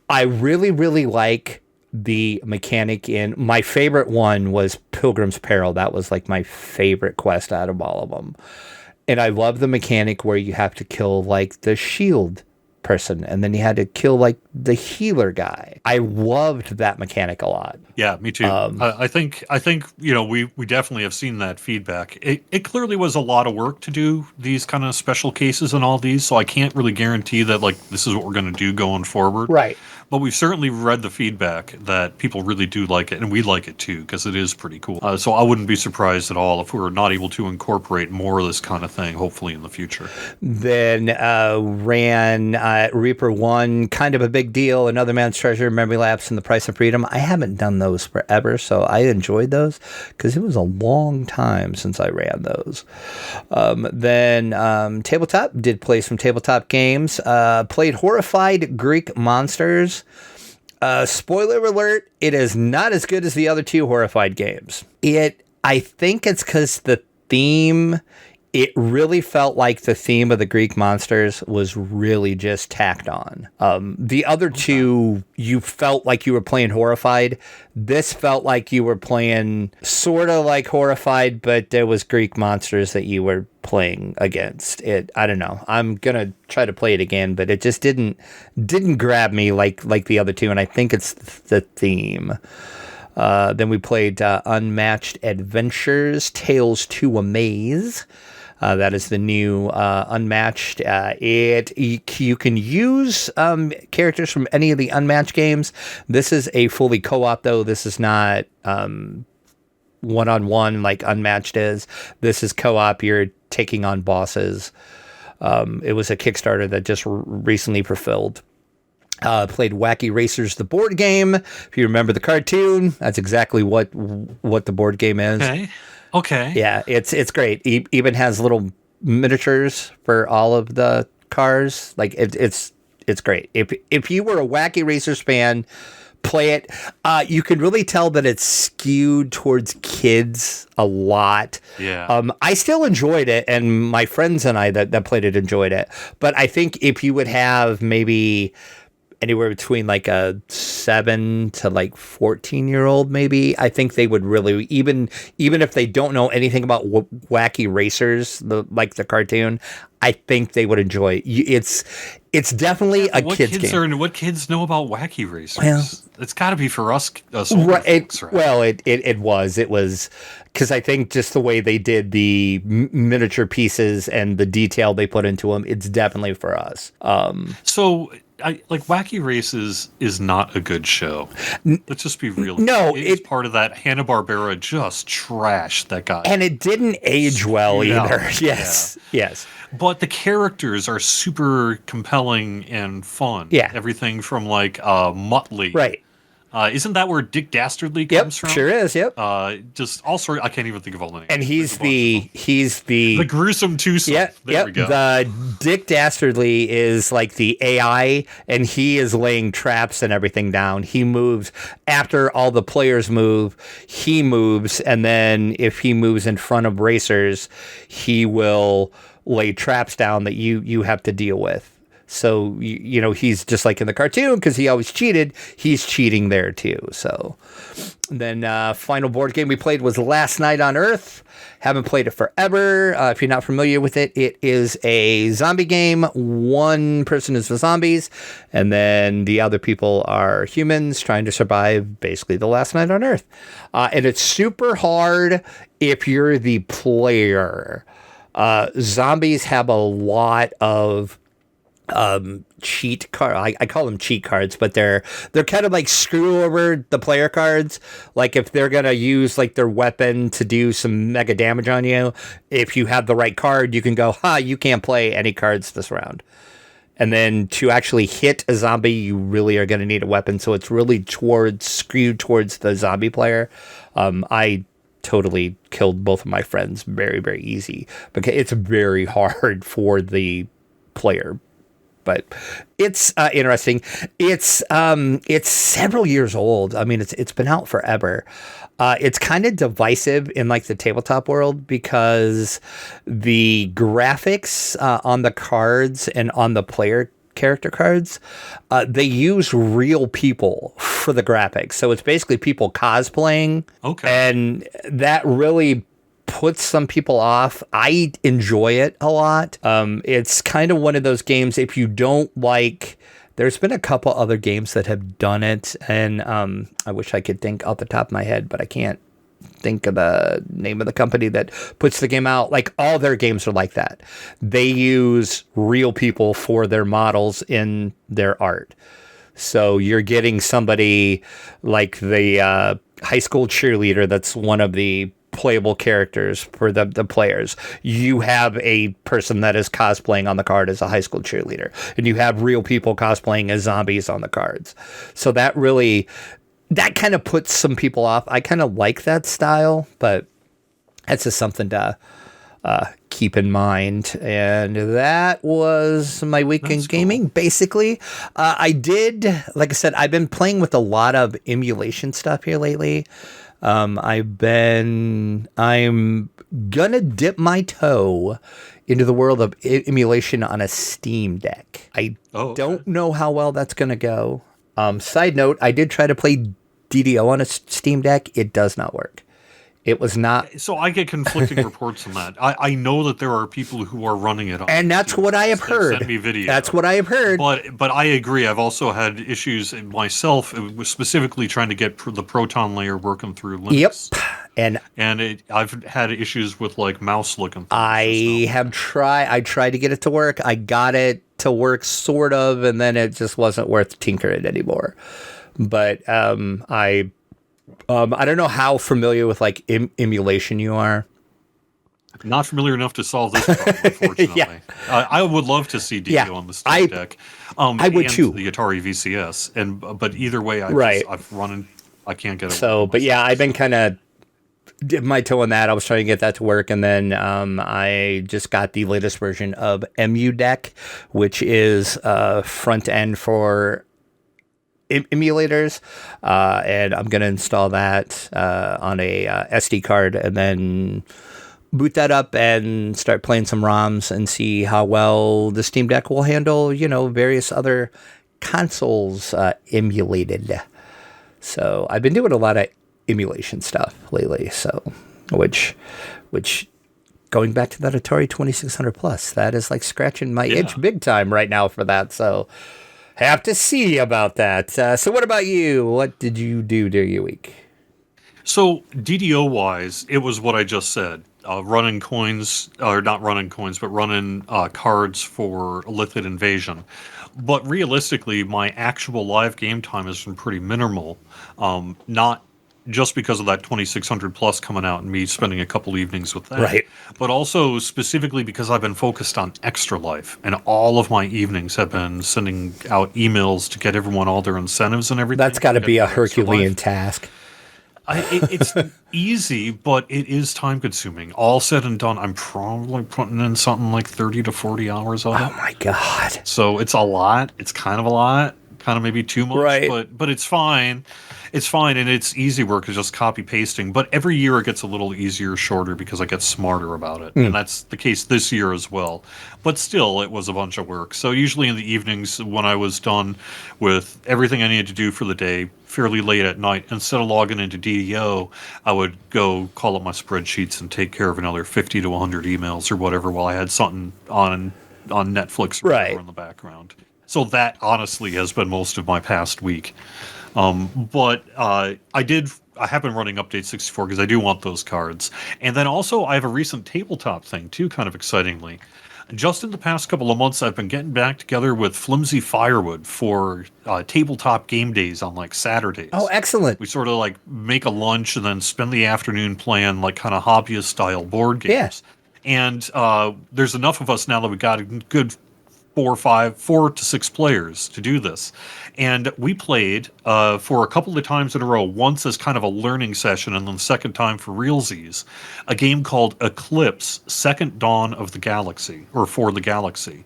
I really, really like the mechanic in my favorite one was Pilgrim's Peril. That was like my favorite quest out of all of them. And I love the mechanic where you have to kill like the shield person and then you had to kill like the healer guy. I loved that mechanic a lot. Yeah, me too. I think we definitely have seen that feedback. It clearly was a lot of work to do these kind of special cases and all these, so I can't really guarantee that like this is what we're going to do going forward. Right. But we've certainly read the feedback that people really do like it, and we like it too because it is pretty cool. So I wouldn't be surprised at all if we were not able to incorporate more of this kind of thing, hopefully in the future. Then ran Reaper 1, kind of a big deal, Another Man's Treasure, Memory Lapse, and The Price of Freedom. I haven't done those forever, so I enjoyed those because it was a long time since I ran those. Then Tabletop, did play some tabletop games. Played Horrified Greek Monsters. Spoiler alert, it is not as good as the other two Horrified games. I think it's because the theme, it really felt like the theme of the Greek monsters was really just tacked on. The other two, you felt like you were playing Horrified. This felt like you were playing sort of like Horrified, but there was Greek monsters that you were playing against. I don't know. I'm gonna try to play it again, but it just didn't grab me like the other two, and I think it's the theme. Then we played Unmatched Adventures, Tales to Amaze. That is the new Unmatched. You can use characters from any of the Unmatched games. This is a fully co-op, though. This is not one-on-one like Unmatched is. This is co-op. You're taking on bosses. It was a Kickstarter that just recently fulfilled. Played Wacky Racers, the board game. If you remember the cartoon, that's exactly what the board game is. Okay. Yeah, it's great. Even has little miniatures for all of the cars. Like it's great. If you were a Wacky Racers fan, play it. You can really tell that it's skewed towards kids a lot. Yeah. I still enjoyed it, and my friends and I that played it enjoyed it. But I think if you would have maybe anywhere between like a 7 to like 14-year-old, maybe, I think they would really, even if they don't know anything about Wacky Racers, the cartoon, I think they would enjoy it. It's definitely a kid's game. What kids know about Wacky Racers? Well, it's got to be for us right, folks, right? Well, it was because I think just the way they did the miniature pieces and the detail they put into them, it's definitely for us. So Wacky Races is not a good show. Let's just be real. No, it's part of that Hanna-Barbera just trashed that guy. And it didn't age well either. Yes. But the characters are super compelling and fun. Yeah. Everything from like Muttley. Right. Isn't that where Dick Dastardly comes from? Sure is. Yep. Just all sorts. I can't even think of all the names. And he's the gruesome twosome. Yep. There we go. The Dick Dastardly is like the AI, and he is laying traps and everything down. He moves after all the players move. He moves, and then if he moves in front of racers, he will lay traps down that you have to deal with. So, he's just like in the cartoon because he always cheated. He's cheating there too. So then final board game we played was Last Night on Earth. Haven't played it forever. If you're not familiar with it, it is a zombie game. One person is the zombies, and then the other people are humans trying to survive basically the last night on Earth. And it's super hard if you're the player. Zombies have a lot of cheat card. I call them cheat cards, but they're kind of like screw over the player cards. Like if they're gonna use like their weapon to do some mega damage on you, if you have the right card, you can go, you can't play any cards this round. And then to actually hit a zombie, you really are gonna need a weapon. So it's really skewed towards the zombie player. I totally killed both of my friends very, very easy because it's very hard for the player. But it's interesting. It's several years old. I mean, it's been out forever. It's kind of divisive in like the tabletop world because the graphics on the cards and on the player character cards, they use real people for the graphics. So it's basically people cosplaying. Okay. And that really puts some people off. I enjoy it a lot. It's kind of one of those games, if you don't like, there's been a couple other games that have done it, and I wish I could think off the top of my head, but I can't think of the name of the company that puts the game out. Like, all their games are like that. They use real people for their models in their art. So you're getting somebody like the high school cheerleader that's one of the playable characters for the players. You have a person that is cosplaying on the card as a high school cheerleader, and you have real people cosplaying as zombies on the cards. So that kind of puts some people off. I kind of like that style, but that's just something to keep in mind. And that was my weekend gaming, basically. Like I said, I've been playing with a lot of emulation stuff here lately. I'm gonna dip my toe into the world of emulation on a Steam Deck. I don't know how well that's gonna go. Side note, I did try to play DDO on a Steam Deck. It does not work. It was not. So I get conflicting reports on that. I know that there are people who are running it on, and that's what I have heard. Sent me video. That's what I have heard. But I agree. I've also had issues myself. It was specifically trying to get the Proton layer working through Linux. Yep. I've had issues with like mouse looking. I tried to get it to work. I got it to work sort of, and then it just wasn't worth tinkering anymore. But I don't know how familiar with like emulation you are. Not familiar enough to solve this problem, unfortunately. Yeah. I would love to see DDO on the Steam Deck. I would too. The Atari VCS, but either way, I've run. I can't get it. So, but yeah, I've been kind of dipping my toe in that. I was trying to get that to work, and then I just got the latest version of EmuDeck, which is front end for emulators, and I'm going to install that on a SD card and then boot that up and start playing some ROMs and see how well the Steam Deck will handle, various other consoles emulated. So I've been doing a lot of emulation stuff lately, so which going back to that Atari 2600 Plus, that is like scratching my itch big time right now for that, so have to see about that. So what about you? What did you do during your week? So DDO-wise, it was what I just said. Running coins, or not running coins, but running cards for Lithid Invasion. But realistically, my actual live game time has been pretty minimal. Not just because of that 2600 Plus coming out and me spending a couple evenings with that. Right. But also specifically because I've been focused on Extra Life, and all of my evenings have been sending out emails to get everyone all their incentives and everything. That's got to be a Herculean task. It's easy, but it is time consuming. All said and done, I'm probably putting in something like 30 to 40 hours on it. Oh my God. So it's a lot. It's kind of a lot. Kind of maybe too much, right. But it's fine. It's fine, and it's easy work. It's just copy pasting. But every year it gets a little easier, shorter, because I get smarter about it, and that's the case this year as well. But still, it was a bunch of work. So usually in the evenings, when I was done with everything I needed to do for the day, fairly late at night, instead of logging into DDO, I would go call up my spreadsheets and take care of another 50 to 100 emails or whatever while I had something on Netflix or whatever in the background. So that honestly has been most of my past week. But I have been running Update 64 because I do want those cards. And then also I have a recent tabletop thing too, kind of excitingly. Just in the past couple of months, I've been getting back together with Flimsy Firewood for tabletop game days on like Saturdays. Oh, excellent. We sort of like make a lunch and then spend the afternoon playing like kind of hobbyist style board games. Yeah. And there's enough of us now that we got a good 4 to 6 players to do this. And we played for a couple of times in a row, once as kind of a learning session and then the second time for realsies, a game called Eclipse, Second Dawn of the Galaxy, or For the Galaxy.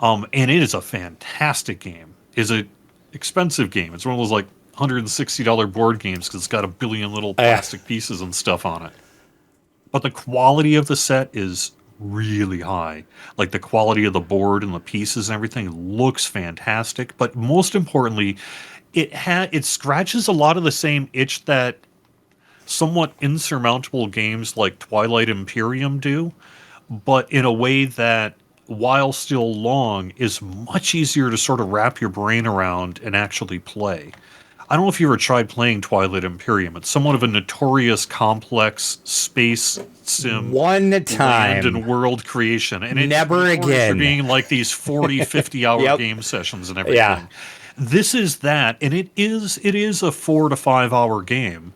And it is a fantastic game. It's a expensive game. It's one of those like $160 board games because it's got a billion little plastic pieces and stuff on it. But the quality of the set is really high. Like the quality of the board and the pieces and everything looks fantastic. But most importantly, it scratches a lot of the same itch that somewhat insurmountable games like Twilight Imperium do, but in a way that, while still long, is much easier to sort of wrap your brain around and actually play. I don't know if you ever tried playing Twilight Imperium. It's somewhat of a notorious, complex space sim, One time, land and world creation, and it's never again. For being like these 40, 50-hour Yep. game sessions and everything. Yeah. This is that, and it is a 4 to 5 hour game,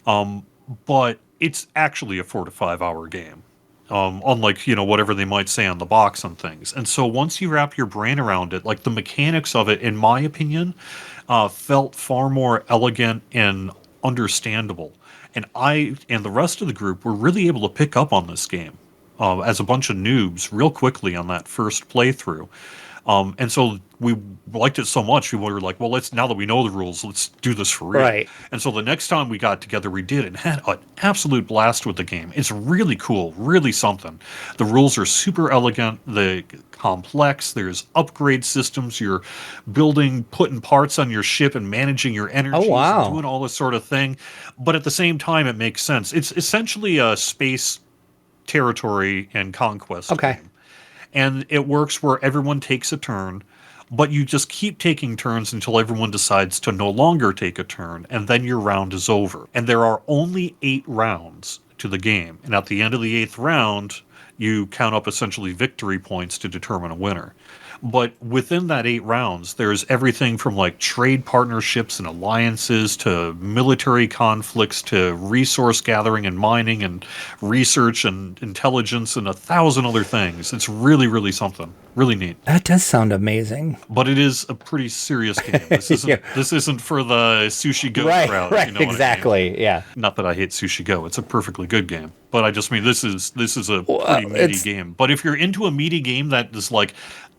but it's actually a 4 to 5 hour game. Unlike, whatever they might say on the box and things. And so once you wrap your brain around it, like the mechanics of it, in my opinion, felt far more elegant and understandable. And I and the rest of the group were really able to pick up on this game as a bunch of noobs real quickly on that first playthrough. And so we liked it so much, we were like, well, now that we know the rules, let's do this for real. Right. And so the next time we got together, we did and had an absolute blast with the game. It's really cool, really something. The rules are super elegant, the complex, there's upgrade systems, you're putting parts on your ship and managing your energies and doing all this sort of thing. But at the same time, it makes sense. It's essentially a space territory and conquest game. And it works where everyone takes a turn, but you just keep taking turns until everyone decides to no longer take a turn, and then your round is over. And there are only 8 rounds to the game. And at the end of the 8th round, you count up essentially victory points to determine a winner. But within that 8 rounds, there's everything from like trade partnerships and alliances to military conflicts to resource gathering and mining and research and intelligence and 1,000 other things. It's really, really something. Really neat. That does sound amazing. But it is a pretty serious game. This isn't this isn't for the Sushi Go crowd. Right, you know what exactly. I mean? Yeah. Not that I hate Sushi Go. It's a perfectly good game. But I just mean this is a pretty meaty game. But if you're into a meaty game that is like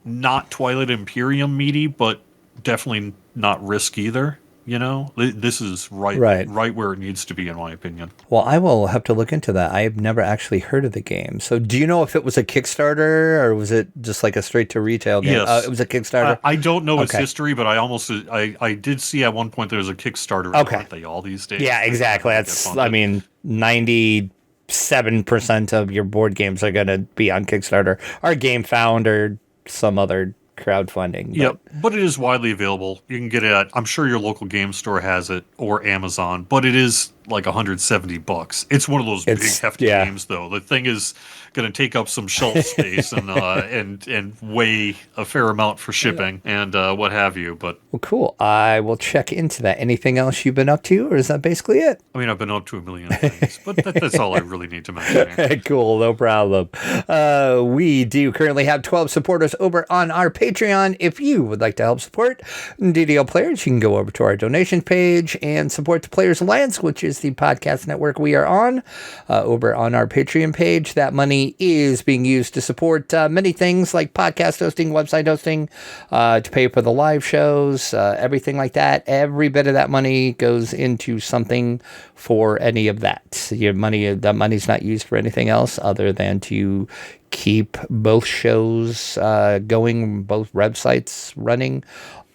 not Twilight Imperium meaty, but definitely not Risk either, this is right where it needs to be, in my opinion. Well, I will have to look into that. I have never actually heard of the game. So do you know if it was a Kickstarter or was it just like a straight to retail game? Yes. It was a Kickstarter? I don't know its history, but I did see at one point there was a Kickstarter. Aren't they all these days? Yeah, exactly. That's, 97% of your board games are going to be on Kickstarter or GameFound or some other crowdfunding. Yep, but it is widely available. You can get it at, I'm sure your local game store has it, or Amazon, but it is like $170. It's one of those big hefty games, though. The thing is going to take up some shelf space and weigh a fair amount for shipping and what have you. But well, cool. I will check into that. Anything else you've been up to, or is that basically it? I mean, I've been up to a million things, but that's all I really need to mention here. Cool, no problem. We do currently have 12 supporters over on our Patreon. If you would like to help support DDO Players, you can go over to our donation page and support the Players Alliance, which is the podcast network we are on, over on our Patreon page. That money is being used to support many things like podcast hosting, website hosting, to pay for the live shows, everything like that. Every bit of that money goes into something for any of that. That money's not used for anything else other than to keep both shows going, both websites running,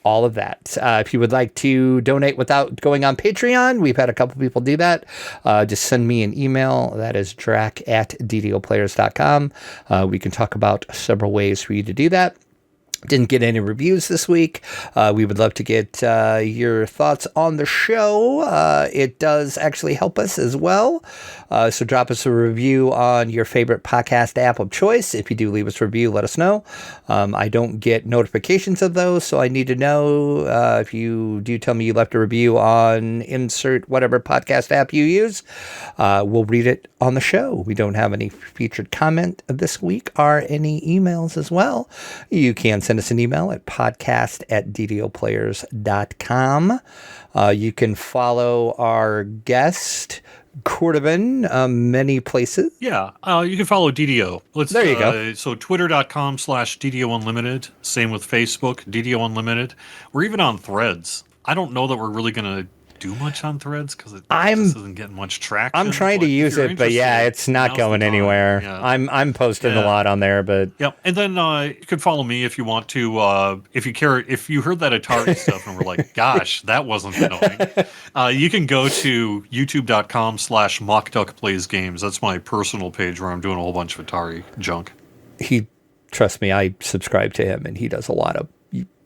all of that. If you would like to donate without going on Patreon, we've had a couple people do that. Just send me an email. That is drac@ddoplayers.com. We can talk about several ways for you to do that. Didn't get any reviews this week. We would love to get your thoughts on the show. It does actually help us as well. So drop us a review on your favorite podcast app of choice. If you do leave us a review, let us know. I don't get notifications of those, so I need to know. If you do tell me you left a review on insert whatever podcast app you use, we'll read it on the show. We don't have any featured comment this week or any emails as well. You can send us an email at podcast@ddoplayers.com. You can follow our guest Cordovan, many places. Yeah, you can follow DDO. There you go. So twitter.com/DDO Unlimited. Same with Facebook, DDO Unlimited. We're even on Threads. I don't know that we're really going to do much on Threads because it just isn't getting much traction. I'm trying to use it, but yeah, it's not going anywhere. Yeah. I'm posting a lot on there, but yep. And then you can follow me if you want to. If you care, if you heard that Atari stuff and were like, "Gosh, that wasn't annoying," you can go to youtube.com/mockduckplaysgames. That's my personal page where I'm doing a whole bunch of Atari junk. Trust me, I subscribe to him, and he does a lot of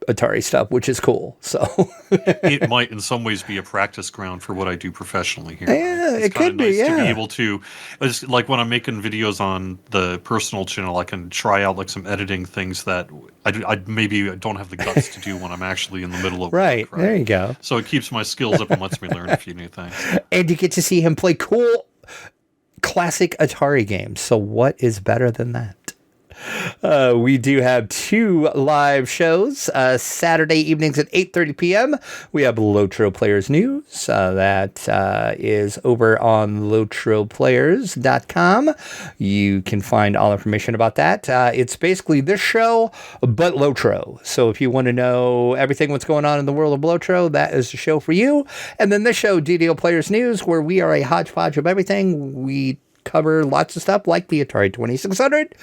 Atari stuff, which is cool. So it might in some ways be a practice ground for what I do professionally here. Yeah, it could be. To be able to, it's like when I'm making videos on the personal channel, I can try out like some editing things that I maybe don't have the guts to do when I'm actually in the middle of right. work, There you go. So it keeps my skills up and lets me learn a few new things. And you get to see him play cool classic Atari games. So what is better than that? We do have 2 live shows. Saturday evenings at 8:30 p.m. We have Lotro Players News. That is over on LotroPlayers.com. You can find all information about that. It's basically this show, but Lotro. So if you want to know everything what's going on in the world of Lotro, that is the show for you. And then this show, DDO Players News, where we are a hodgepodge of everything. We cover lots of stuff like the Atari 2600.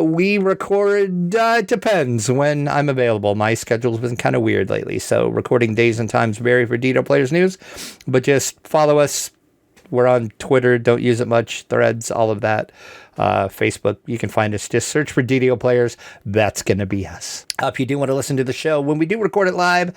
We record, depends when I'm available. My schedule's been kind of weird lately, so recording days and times vary for DDO Players News, but just follow us. We're on Twitter, don't use it much, Threads, all of that. Facebook, you can find us. Just search for DDO Players. That's going to be us. If you do want to listen to the show, when we do record it live,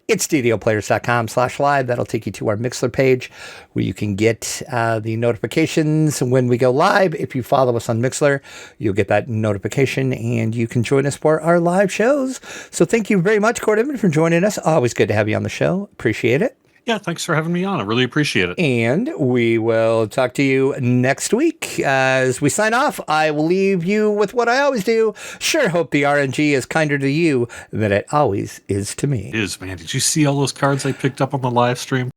it's ddoplayers.com/live. That'll take you to our Mixler page where you can get the notifications when we go live. If you follow us on Mixler, you'll get that notification and you can join us for our live shows. So thank you very much, Cordovan, for joining us. Always good to have you on the show. Appreciate it. Yeah, thanks for having me on. I really appreciate it. And we will talk to you next week. As we sign off, I will leave you with what I always do. Sure hope the RNG is kinder to you than it always is to me. It is, man. Did you see all those cards I picked up on the live stream?